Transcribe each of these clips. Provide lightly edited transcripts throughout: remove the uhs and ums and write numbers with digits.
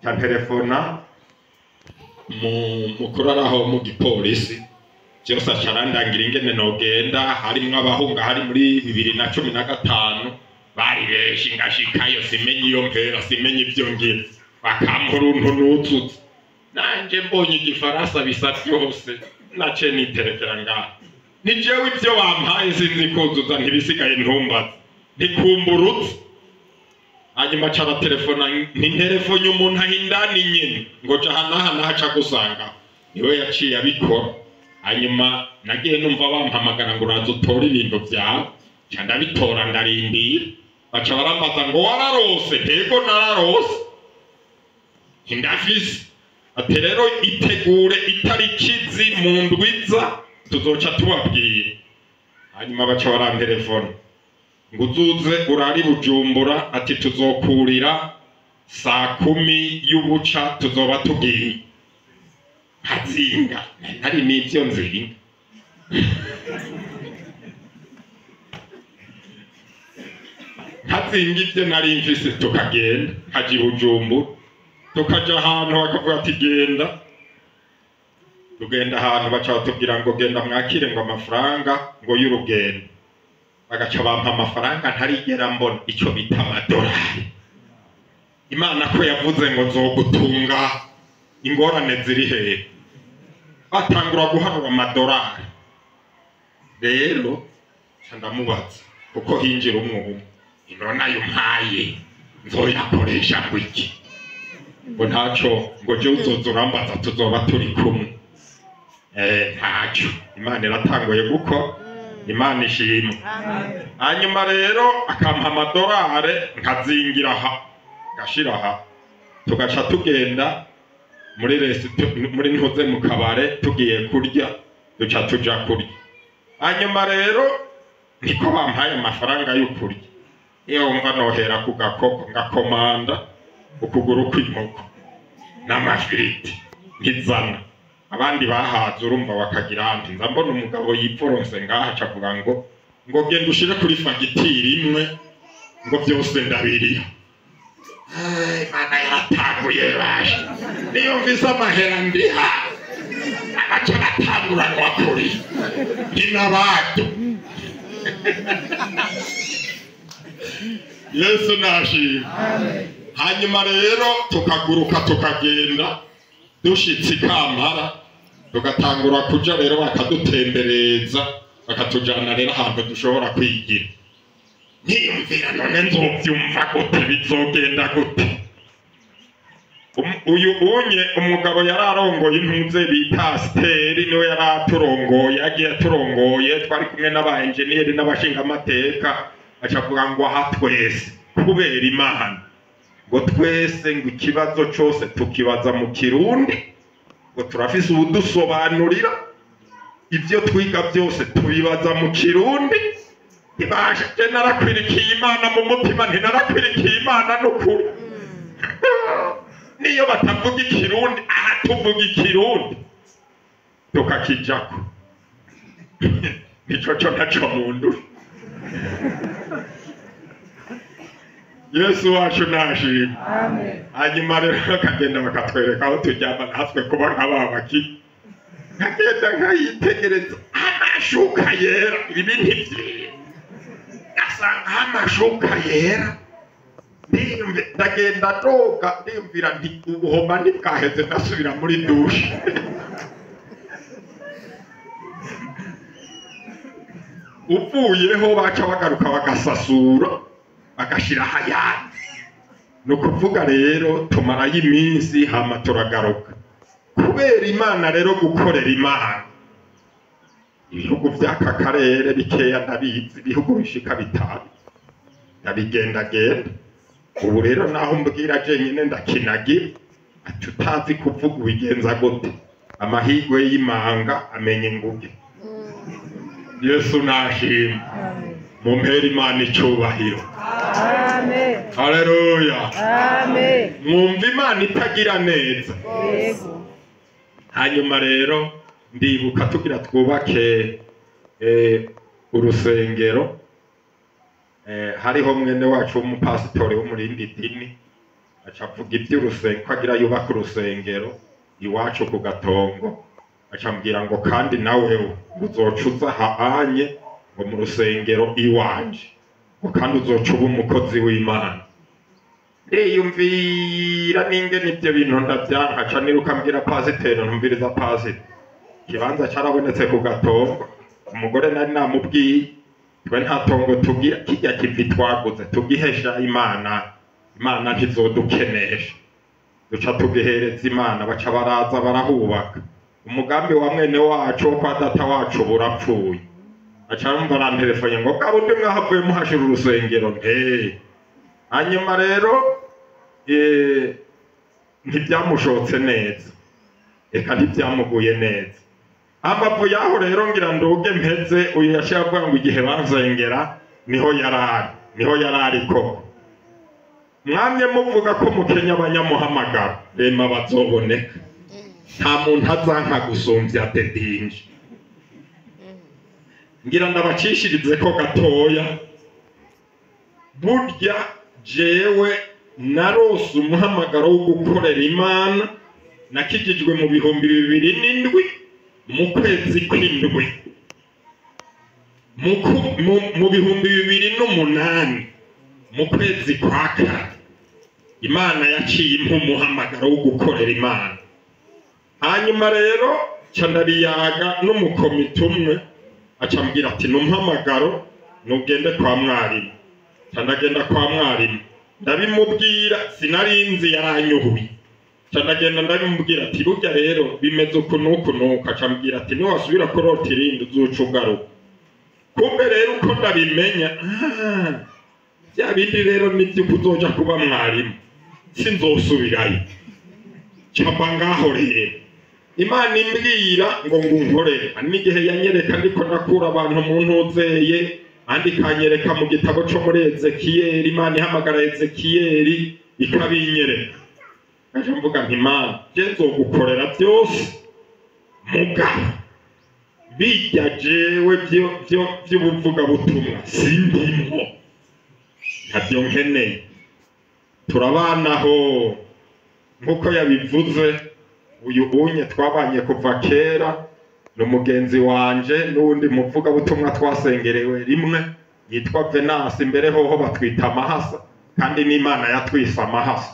ca telefona mukuru araho mu gipolisi cyose acarandangira ingene nogenda harimwo abahunga hari muri 2015 bari benshi ngashikayo simenye iyo mpera simenye ivyo ngira bakamuruntu nututse nanje mbonye igifaransa bisa byose nace niterekera ngaho ni jewe ivyo wampaye sinzi kuzuza ntibisigaye ntumbaza ntikumburutse hanyuma cara telefona ntinterefone umuntu ahindani nyene ngo jahanaha nahaca gusanga niwe yaciye abikora hanyuma nagiye numva bampamagara ngo uraza utore ibintu vyawe ca ndabitora ndarindira baca barambaza ngo wararose ntego nararose ndafise ati rero itegure itarikizi mu ndwiza tuzoca tubabwira hanyuma baca barantelefona ngo uzuze urari Bujumbura ati tuzokurira 10:00 y'ubuca tuzoba tugiye hazinga ntari n'ivyo nzinga hazinga ivyo nari mfise tukagenda haji Bujumbura tukaja ahantu bakavuga ati genda tugenda ahantu baca batubwira ngo genda mwakire ngo amafaranga ngo y'urugendo bagaca bampa amafaranga ntarigera mbona icyo bita amadolari Imana ko yavuze ngo nzogutunga ingorane ziri hehe batangura guharura amadolari rero ndamubaza uko hinjira umwe inona yumpaye nzoyakoresha gwiki ngo ntaco ngo je uzoza urambaza tuzoba turi kumwe ntaco Imana iratanguye guko Imana ishimwe hanyuma rero akampa amadolari nkazingira aha gashira aha tugaca tugenda muri muri ntuze mu kabare tugiye kurya duca tuja kurya hanyuma rero niko bampaye amafaranga y'ukurya iyo wumva nohera ku gakoko ngakomanda ukuguru kw'inkoko n'amafiriti nkizana abandi bahaza urumva bakagira andi nza mbona umugabo yipforonse ngaha acavuga ngo genda ushire kuri fagitire imwe ngo byose ndabiriho Imana yaratanguye baje niyo mvise amahera ndiha agaca batanguranwa kuri n'abatu Yesu nashimye hanyuma rero tukaguruka tukagenda dushitse Kampala tugatangura kuja rero bakadutembereza bakatujana rero ahantu dushobora kwigira niyumvira none nzovyumva gute bizogenda gute uyu unye umugabo yararongoye intuze bita Steri niwe yaraturongoye agiye aturongoye twari kumwe n'aba engineer n'abashinga amateka acavuga ngo aha twese kubera Imana ngo twese ngo ikibazo cyose tukibaza mu Kirundi ngo turafise ubudusobanurira ivyo twiga byose tubibaza mu Kirundi ibashe narakwirikiye Imana mu mutima ntinarakwirikiye Imana n'ukuri niyo batavuga Ikirundi aha tuvuga Ikirundi tukakijako nico cyo ntaco mundu Yesu wacu nashimye hanyuma rero kagenda bakatwereka aho tujyana natwe kuba nk'ababaki kagenda nkayitegereza amashuka yera ibintu vye asanga amashuka yera ndagenda doga ndimvira nti ubuhoma ntibwaheze ndasubira muri dushe uvuyeho baca bagaruka bagasasura bagashira hayandi no kuvuga rero tumarayo iminsi hama turagaruka kubera Imana rero gukorera Imana ibihugu by'aka karere bikeya ndabizi ibihugu bishika bitanu ndabigendagenda ubu rero naho mbwira je nyine ndakinagira ati utazi kuvuga ubigenza gute amahigwe y'imanga amenye nguge Yesu nashimye mumpera Imana icubahiro amen haleluya amen mwumva Imana itagira neza yego hanyuma rero ndibuka tugira twubake urusengero hariho mwene wacu w'umupasitori wo muri indi dini acavuga iby'urusengero agira yubaka urusengero iwacu ku Gatongo, acambwira ngo kandi nawe uzocuza hanye ngo mu rusengero iwanje ngo kandi uzoca uba umukozi w'Imana. Ndiyumvira n'ingene ibyo bintu ndavyanka, ca niruka mbwira pasiteri, ntumviriza pasiteri, ikibanza carabonetse ku Gatongo, umugore nari namubwiye twe nta tongo tugira, kirya kivi twaguze tugihesha Imana, Imana ntizodukenesha, duca tugihereza Imana. Baca baraza barahubaka, umugambi wa mwene wacu wo kwa data wacu burapfuye. Aca numva arantelefone ngo kabundi mwahavuye muhashira urusengero. Hanyuma rero ntibyamushotse neza, eka ntibyamuguye neza. Amavu yaho rero ngira nduge mpeze, uyu yashaka kuvuga ngo igihe bazengera niho yarari koko. Mwamye muvuga ko mukenya abanyamuhamagaro, rema bazoboneka. Nta muntu azanka gusumvya dedinje. Ngira ndabacishirize ko gatoya, burya jewe narose umuhamagaro wo gukorera Imana, nakijijwe mu 2007 mu kwezi kw'indwi, mu 2008 mu kwezi kwa kane Imana yaciye impa umuhamagaro wo gukorera Imana. Hanyuma rero ca ndariyaga n'umukomite umwe, acambwira ati n'umuhamagaro nugende kwa mwarimu. Ca ndagenda kwa mwarimu ndabimubwira, sinarinzi yaranyuhuye. Ca ndagenda ndabimubwira ati burya rero bimeze uku n'uku n'uku. Acambwira ati niwasubira kurota irindi uzuca ugaruka. Kumbe rero uko ndabimenya, bya bindi rero nibyo kuzoja kuba mwarimu sinzosubirayo. Capa ngaho rero Imana imbwira ngo nkorere, n'igihe yanyereka ndiko nakura abantu mu ntuzeye, andi kanyereka mu gitabo cyo muri Ezekiyeli, Imana ihamagara Ezekiyeli ikabinyereka. Aje mvuga nti Imana je nzogukorera byose, mugabo bijya jewe by'ubuvuga butumwa sindimo, ntabyo nkeneye. Turabanaho nkuko yabivuze, uyu unye twabanye kuva kera, n'umugenzi wanje n'undi muvuga butumwa twasengerewe rimwe yitwa Venance, imbere hoho batwita Amahasa, kandi n'Imana yatwise Amahasa.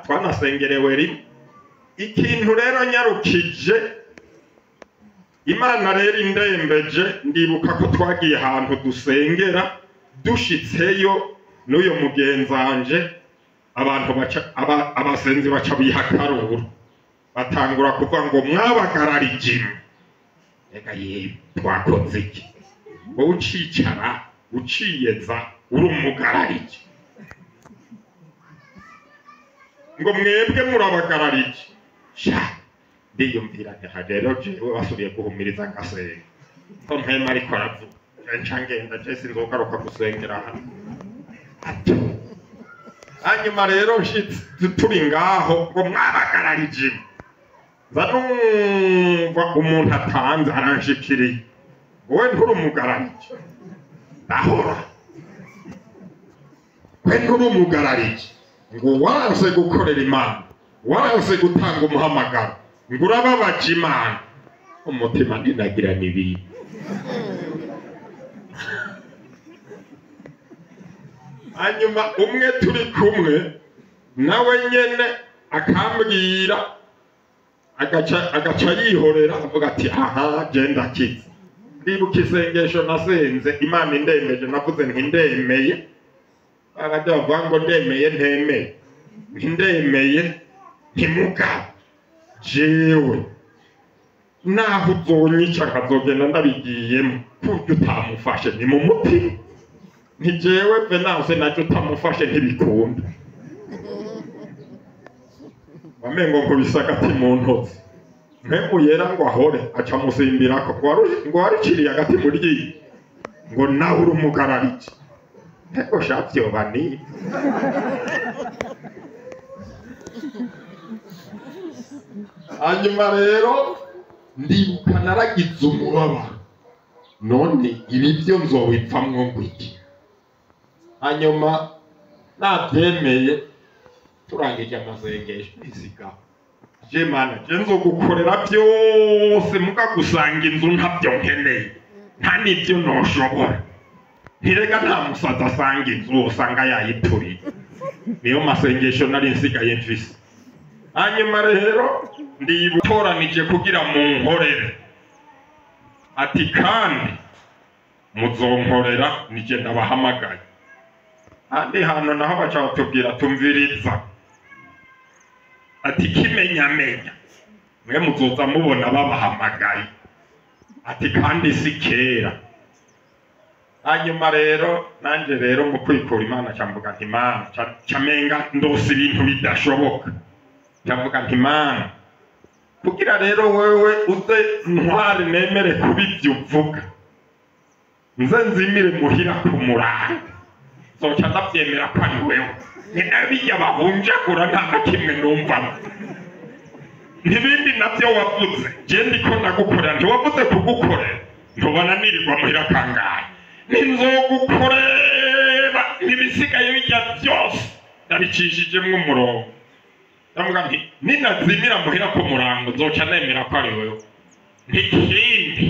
Twanasengerewe rimwe. Ikintu rero nyarukije, Imana rero indembeje, ndibuka ko twagiye ahantu dusengera, dushitseyo n'uyo mugenzanje, abantu abasenzi baca bihakarura, batangura kuvuga ngo mwabagararije. Ega ye twakoze iki? Wowe ucicara uciyeza uri umugararije, ngo mwebwe murabagararije. Sha ndiyumvira nti rero jewe basubiye guhumiriza ngasenga, ko mpema ariko aravuga nca ngenda je sinzogaruka gusengera hano. Hanyuma rero turi ngaho ngo mwabagararije, zanumva umuntu atanze aranshikiriye, wowe nturi umugararije. Ndahora we nturi umugararije, ngo waranse gukorera Imana, waranse gutanga umuhamagaro, ngo urababaje Imana. Umutima ndinagira n'ibintu. Hanyuma umwe turi kumwe nawe nyene akambwira, agaca yihorera avuga ati aha genda kiza. Ndibuka isengesho nasenze, Imana indembeje, navuze nti ndemeye. Abajya bavuga ngo ndemeye ntemeye, ndemeye ntimugabo jewe naho uzonyica nkazogenda ndabigiyemo, kurya utamufashe ni mu mutima. Nti jewe Venance naje utamufashe ntibikunda. Wamengo nkubise agati mu ntozi, mpemu yera ngo ahore, aca musimbirako ngo wariciriye agati muri iyi, ngo nawe uri umugararije. Ego shavyo bani. Hanyuma rero ndibuka naragize umubabaro, none ibi byo nzobipfamwo ngwiki. Hanyuma nabyemeye turangije amasengesho isigaho je mana je nzogukorera byose mukagusanga inzu ntabyo nkeneye nta nibyo noshobora ntirega nta musaza asanga inzu usanga yayituriye niyo masengesho nari nsigaye mfise hanyuma rero ndibutoranije kugira mu nkorere ati kandi muzonkorera nije ndabahamagaye andi hano naho baca batubwira tumviriza ati kimenyamenya mwe muzoza mubona babahamagaye ati kandi si kera hanyuma rero nanje rero mu kwikura Imana cyamvuga nti Imana cyamenga ndose ibintu bidashoboka cyamvuga nti Imana kugira rero wewe uze ntware nemere kubivyo uvuga nze nzimire muhira ku muranga zoca ndavyemera ko ari wewe ni nabiya bahunjagura nta na kimwe numva n'ibindi navyo wavuze je ndiko nagukorera ntiwavuze kugukorera ntubona nirirwa muhira kangahe ninzogukorera n'ibisigaye bijya byose ndabicishijemwo umurongo ndavuga nti ninazimira muhira ku murango zoca nemera ko ari wewe ntikindi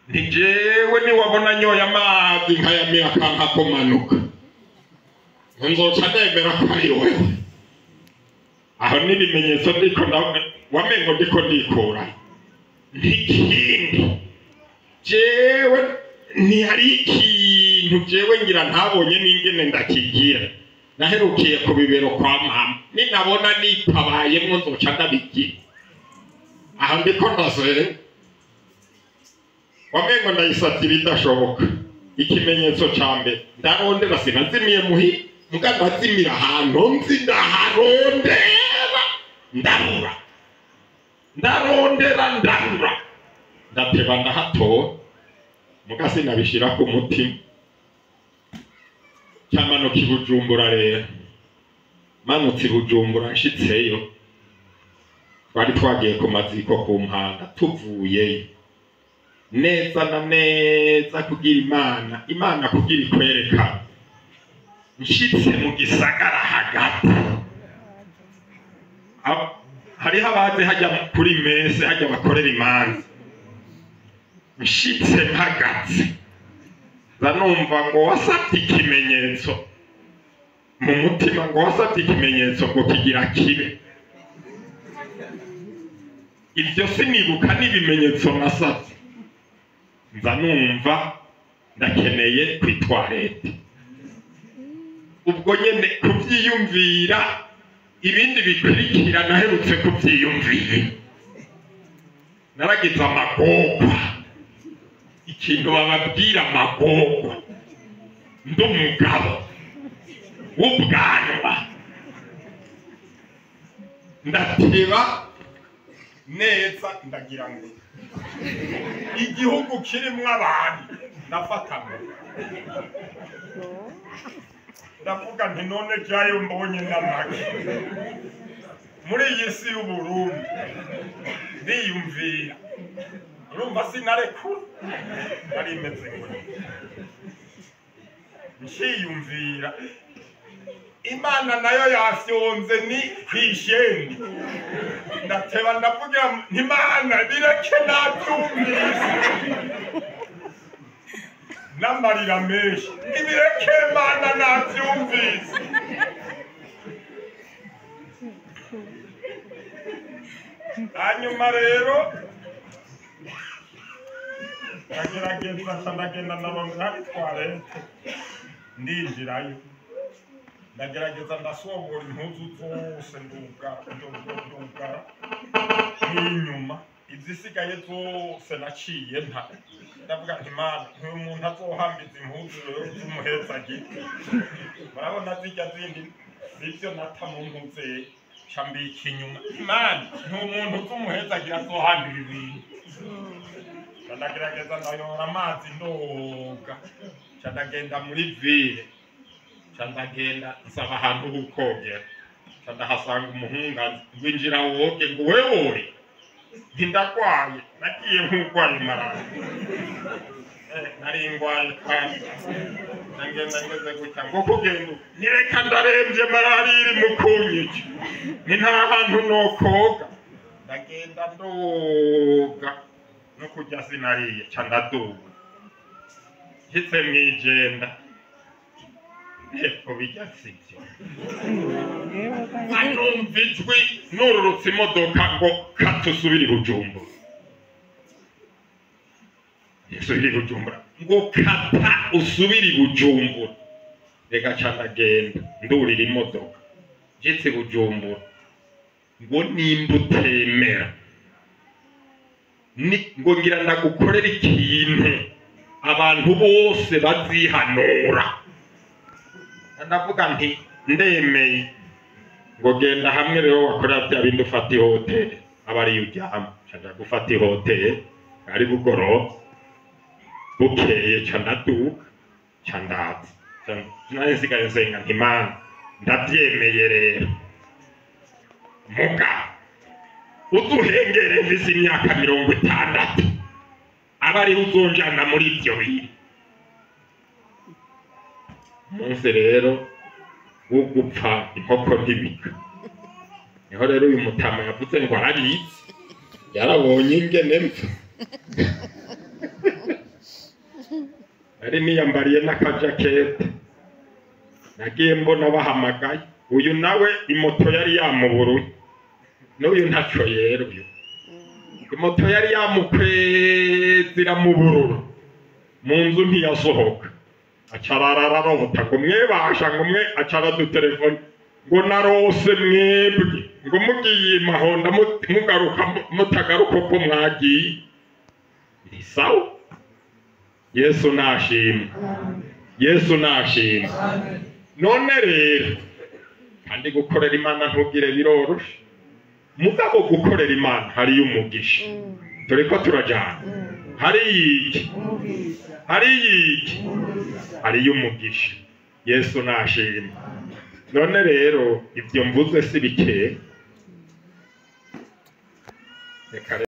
ntijewe niwabona nyoye amazi nkayamira kanka kumanuka nzoca nemera ko ari wewe aho n'ibimenyetso ndiko wamengo ndiko ndikura ntikindi jewe ntihari ikintu jewe ngira ntabonye n'ingene ndakigira naherukiye ku bibero kwa mama ninabona nitabayemwo nzoca ndabigira aho ndiko ndasere wamengo ndayisatira idashoboka ikimenyetso ca mbere ndarondera sinazimiye muhi muga ndazimira ahantu nzi ndaharondera ndarura ndateba ndahatora muga sinabishira ku mutima cyamanuka i Bujumbura rero manutse i Bujumbura nshitseyo twari twagiye ku maziko ku mpanda tuvuyeyo neza na neza kugira Imana kugira ikwerekana nshitse mu gisagara hagati hariho abaje hajya kuri mese hajya bakorera imanza nshitse mpagaze zanumva ngo wasabye ikimenyetso mu mutima ngo wasabye ikimenyetso ngo kigira kibe ibyo sinibuka n'ibimenyetso nasabye nzanumva ndakeneye kwitwarete ubwo nyene kuvyiyumvira ibindi bikurikira naherutse kuvyiyumvira naragize amagorwa ikintu bababwira amagorwa ndumugabo w'ubwanwa ndateba neza ndagira ngo igihugu kirimwo abantu nafatamo ndavuga nti none jayo mbonye n'amake muri iyi si y'Uburundi ndiyumvira urumva sinarekura nari imeze ngo nshiyumvira Imana nayo yafyonze ni kwisheni ndateba ndavugira Imana bireke nabyumvise n'amarira menshi ibireke Imana nabyumvise hanyuma rero ndagenda nabona twarete ndinjirayo ndagerageza ndasobora impuzu zose ndugara n'inyuma izisigaye zose naciye nta ndavuga nti Imana nk'uyu muntu azohambiza impuzu z'umuhezagiro murabona zijya zindi nivyo nata mu mpuze cambika inyuma Imana nk'umuntu z'umuhezagiro azohambira ibintu ndagerageza ndayora amazi ndoga ndagenda muri ville ndagenda nsaba ahantu h'ukogera ndahasanga umuhungu winjira woge ngo wewe ndakwaye nagiye nk'urwaye malariya nari ngwaye kandi ngenda ngeze gutya ngo kugenda nireka ndarembye malariya iri mu kunyica ni nta hantu nokoga ndagenda ndoga no kujya sinariye ca ndaduga hitse mwijenda hepfo bijya sivyo anumva ijwi nururutse imodoka ngo katusubire i Bujumbura usubire i Bujumbura ngo kata usubire i Bujumbura reka ca ndagenda ndurira imodoka jitse i Bujumbura ngo nimba utemera ngo ngira ndagukorera ikintu abantu bose bazihanura ndavuga nti ndemeye ngo genda hamwe rero wakorera bya bindi ufata ihoteli aba ariyo ujyamo nshaka gufata ihoteli ari bugoroba bukeye ca ndaduka ca ndaza nari nsigaye nsenga nti Mana ndabyemeye rero muga uduhengere mvise imyaka 60 aba ari uzonjana muri ibyo biri munsi rero wo gupfa inkoko ntibika niho rero uyu mutama yavuze ngo arabizi yarabonye ingene mpfa ari niyambariye n'akajakete nagiye mbona bahamagaye uyu nawe imoto yari yamuburuye n'uyu ntaco yero uyu imoto yari yamukwezira mu bururu mu nzu ntiyasohoka acararararota ngo mwebasha ngo mwe acaradutelephone ngo narose mwebwe ngo mugiye mahonda mugaruka mutagaruka ko mwagiye ni sawa Yesu nashimwe Yesu nashimwe none rero kandi gukorera Imana ntugire biroroshe mugabo gukorera Imana hari umugisha dore ko turajana hari umugisha Yesu nashimwe none rero ibyo mvuze si bike reka